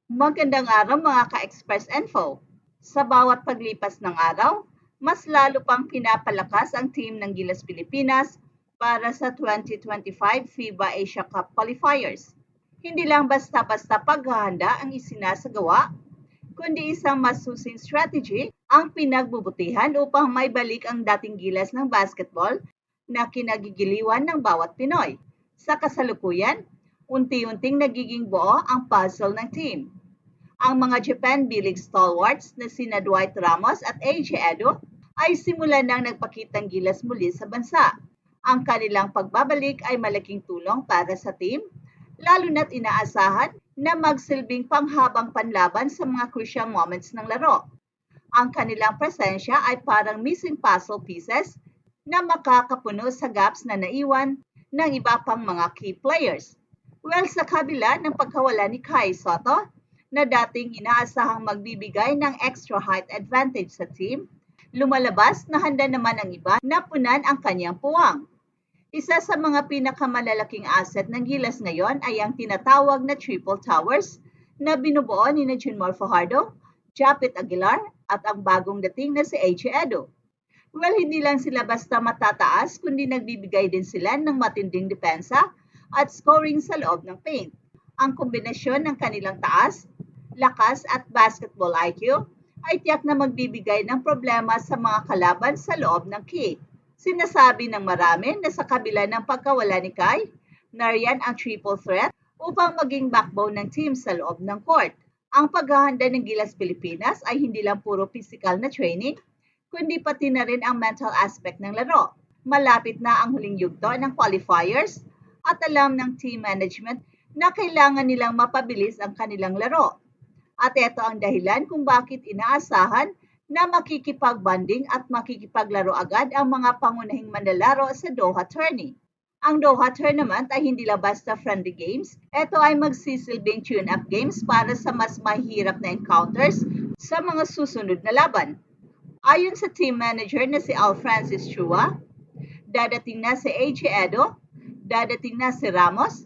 Magandang araw mga ka-Express Info. Sa bawat paglipas ng araw, mas lalo pang pinapalakas ang team ng Gilas Pilipinas para sa 2025 FIBA Asia Cup qualifiers. Hindi lang basta-basta paghahanda ang isinasagawa, kundi isang masusing strategy ang pinagbubutihan upang maibalik ang dating gilas ng basketball na kinagigiliwan ng bawat Pinoy. Sa kasalukuyan, unti-unting nagiging buo ang puzzle ng team. Ang mga Japan B-League stalwarts na sina Dwight Ramos at AJ Edo ay simulan nang nagpakitang gilas muli sa bansa. Ang kanilang pagbabalik ay malaking tulong para sa team, lalo na't inaasahan na magsilbing panghabang panlaban sa mga crucial moments ng laro. Ang kanilang presensya ay parang missing puzzle pieces na makakapuno sa gaps na naiwan ng iba pang mga key players. Well, sa kabila ng pagkawala ni Kai Sotto, na dating inaasahang magbibigay ng extra height advantage sa team, lumalabas na handa naman ang iba na punan ang kanyang puwang. Isa sa mga pinakamalalaking asset ng Gilas ngayon ay ang tinatawag na Triple Towers na binubuo ni Junmar Fajardo, Japit Aguilar at ang bagong dating na si AJ Edo. Well, hindi lang sila basta matataas kundi nagbibigay din sila ng matinding depensa at scoring sa loob ng paint. Ang kombinasyon ng kanilang taas, lakas at basketball IQ ay tiyak na magbibigay ng problema sa mga kalaban sa loob ng key. Sinasabi ng marami na sa kabila ng pagkawala ni Kai, nariyan ang triple threat upang maging backbone ng team sa loob ng court. Ang paghahanda ng Gilas Pilipinas ay hindi lang puro physical na training, kundi pati na rin ang mental aspect ng laro. Malapit na ang huling yugto ng qualifiers at alam ng team management na kailangan nilang mapabilis ang kanilang laro. At ito ang dahilan kung bakit inaasahan na makikipag-bonding at makikipaglaro agad ang mga pangunahing manlalaro sa Doha Tourney. Ang Doha Tournament ay hindi lang basta friendly games, ito ay magsisilbing tune-up games para sa mas mahirap na encounters sa mga susunod na laban. Ayon sa team manager na si Al Francis Chua, dadating na si AJ Edo, dadating na si Ramos,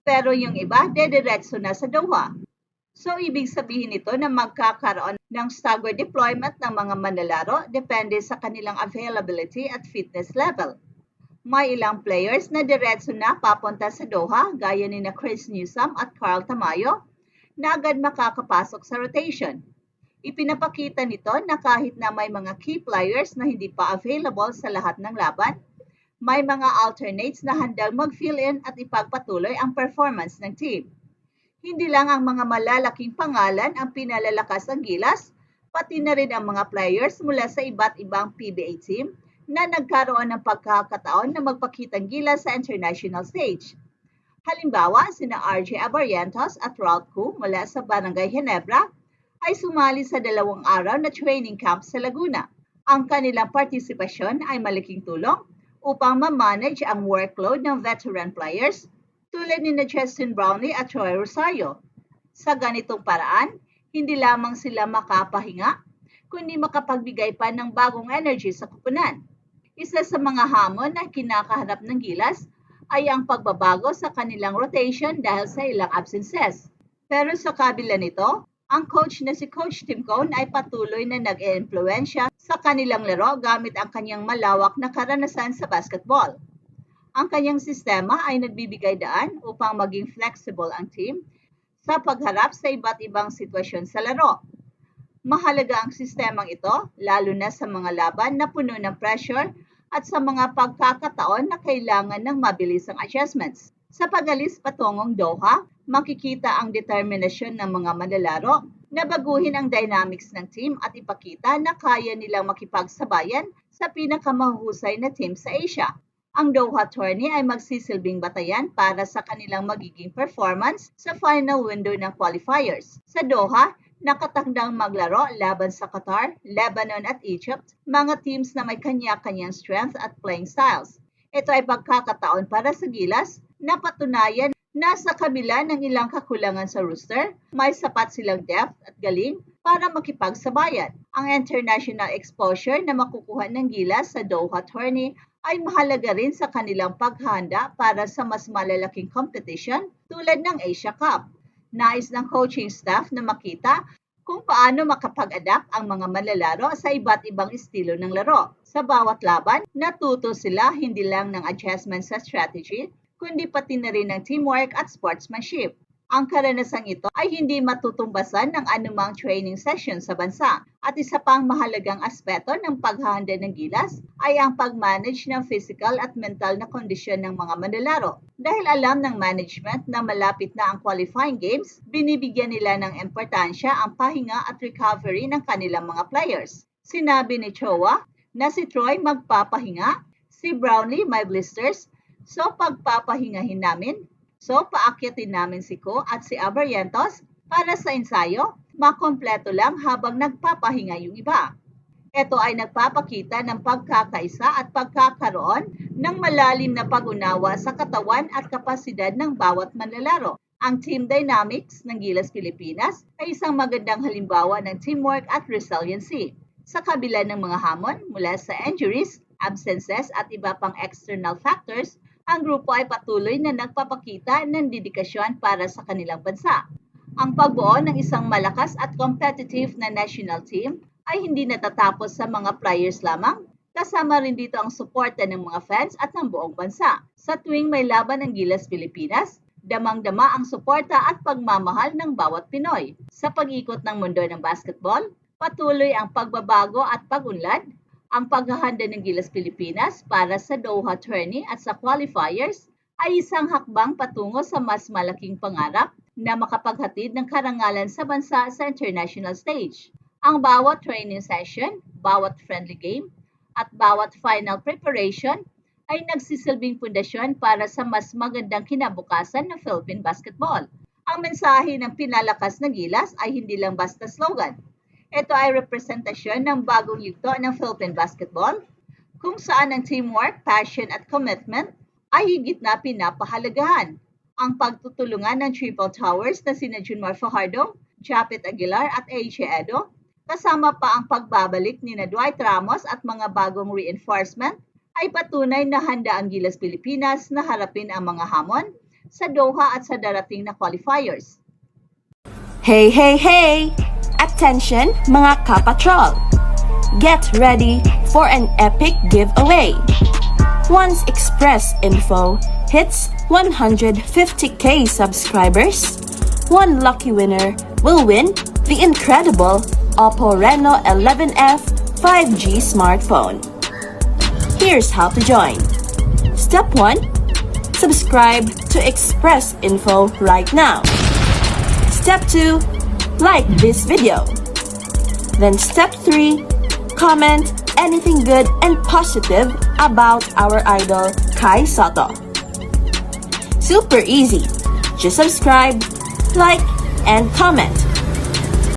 pero yung iba dediretso na sa Doha. So, ibig sabihin nito na magkakaroon ng staggered deployment ng mga manlalaro depende sa kanilang availability at fitness level. May ilang players na diretso na papunta sa Doha gaya ni na Chris Newsome at Carl Tamayo na agad makakapasok sa rotation. Ipinapakita nito na kahit na may mga key players na hindi pa available sa lahat ng laban, may mga alternates na handang mag-fill in at ipagpatuloy ang performance ng team. Hindi lang ang mga malalaking pangalan ang pinalalakas ang Gilas, pati na rin ang mga players mula sa iba't ibang PBA team na nagkaroon ng pagkakataon na magpakitang Gilas sa international stage. Halimbawa, sina RJ Abarrientos at Ralph Koo mula sa Barangay Ginebra ay sumali sa 2 araw na training camp sa Laguna. Ang kanilang partisipasyon ay malaking tulong upang ma-manage ang workload ng veteran players tulad ni Justin Brownlee at Troy Rosario. Sa ganitong paraan, hindi lamang sila makapahinga, kundi makapagbigay pa ng bagong energy sa kupunan. Isa sa mga hamon na kinakaharap ng Gilas ay ang pagbabago sa kanilang rotation dahil sa ilang absences. Pero sa kabila nito, ang coach na si Coach Tim Cone ay patuloy na nag-e-impluensya sa kanilang laro gamit ang kanyang malawak na karanasan sa basketball. Ang kanyang sistema ay nagbibigay daan upang maging flexible ang team sa pagharap sa iba't ibang sitwasyon sa laro. Mahalaga ang sistemang ito, lalo na sa mga laban na puno ng pressure at sa mga pagkakataon na kailangan ng mabilisang adjustments. Sa pag-alis patungong Doha, makikita ang determinasyon ng mga manlalaro na baguhin ang dynamics ng team at ipakita na kaya nilang makipagsabayan sa pinakamahusay na team sa Asia. Ang Doha Tourney ay magsisilbing batayan para sa kanilang magiging performance sa final window ng qualifiers. Sa Doha, nakatakdang maglaro laban sa Qatar, Lebanon at Egypt, mga teams na may kanya-kanyang strength at playing styles. Ito ay pagkakataon para sa Gilas na patunayan na sa kabila ng ilang kakulangan sa roster, may sapat silang depth at galing para makipagsabayan. Ang international exposure na makukuha ng Gilas sa Doha Tourney ay mahalaga rin sa kanilang paghahanda para sa mas malalaking competition tulad ng Asia Cup. Nais ng coaching staff na makita kung paano makapag-adapt ang mga manlalaro sa iba't ibang estilo ng laro. Sa bawat laban, natuto sila hindi lang ng adjustment sa strategy, kundi pati na rin ng teamwork at sportsmanship. Ang karanasang ito ay hindi matutumbasan ng anumang training session sa bansa. At isa pang mahalagang aspeto ng paghahanda ng gilas ay ang pag-manage ng physical at mental na kondisyon ng mga manlalaro. Dahil alam ng management na malapit na ang qualifying games, binibigyan nila ng importansya ang pahinga at recovery ng kanilang mga players. Sinabi ni Choa na si Troy magpapahinga, si Brownlee may blisters, so pagpapahingahin namin. So, paakyatin namin si Ko at si Abarrientos para sa ensayo, makompleto lang habang nagpapahinga yung iba. Ito ay nagpapakita ng pagkakaisa at pagkakaroon ng malalim na pag-unawa sa katawan at kapasidad ng bawat manlalaro. Ang team dynamics ng Gilas Pilipinas ay isang magandang halimbawa ng teamwork at resiliency. Sa kabila ng mga hamon mula sa injuries, absences at iba pang external factors, ang grupo ay patuloy na nagpapakita ng dedikasyon para sa kanilang bansa. Ang pagbuo ng isang malakas at competitive na national team ay hindi natatapos sa mga players lamang, kasama rin dito ang suporta ng mga fans at ng buong bansa. Sa tuwing may laban ng Gilas Pilipinas, damang-dama ang suporta at pagmamahal ng bawat Pinoy. Sa pag-ikot ng mundo ng basketball, patuloy ang pagbabago at pag-unlad. Ang paghahanda ng Gilas Pilipinas para sa Doha Tourney at sa qualifiers ay isang hakbang patungo sa mas malaking pangarap na makapaghatid ng karangalan sa bansa sa international stage. Ang bawat training session, bawat friendly game, at bawat final preparation ay nagsisilbing pundasyon para sa mas magandang kinabukasan ng Philippine basketball. Ang mensahe ng pinalakas na Gilas ay hindi lang basta slogan. Ito ay representasyon ng bagong yugto ng Philippine basketball, kung saan ang teamwork, passion at commitment ay higit na pinapahalagahan. Ang pagtutulungan ng Triple Towers na sina Junmar Fajardo, Japet Aguilar at AJ Edo, kasama pa ang pagbabalik ni Dwight Ramos at mga bagong reinforcement, ay patunay na handa ang Gilas Pilipinas na harapin ang mga hamon sa Doha at sa darating na qualifiers. Hey, hey, hey! Attention mga kapatrol! Get ready for an epic giveaway! Once Express Info hits 150k subscribers, one lucky winner will win the incredible Oppo Reno 11F 5G smartphone. Here's how to join. Step 1. Subscribe to Express Info right now. Step 2. Like this video. Then step 3, comment anything good and positive about our idol Kai Soto. Super easy. Just subscribe, like, and comment.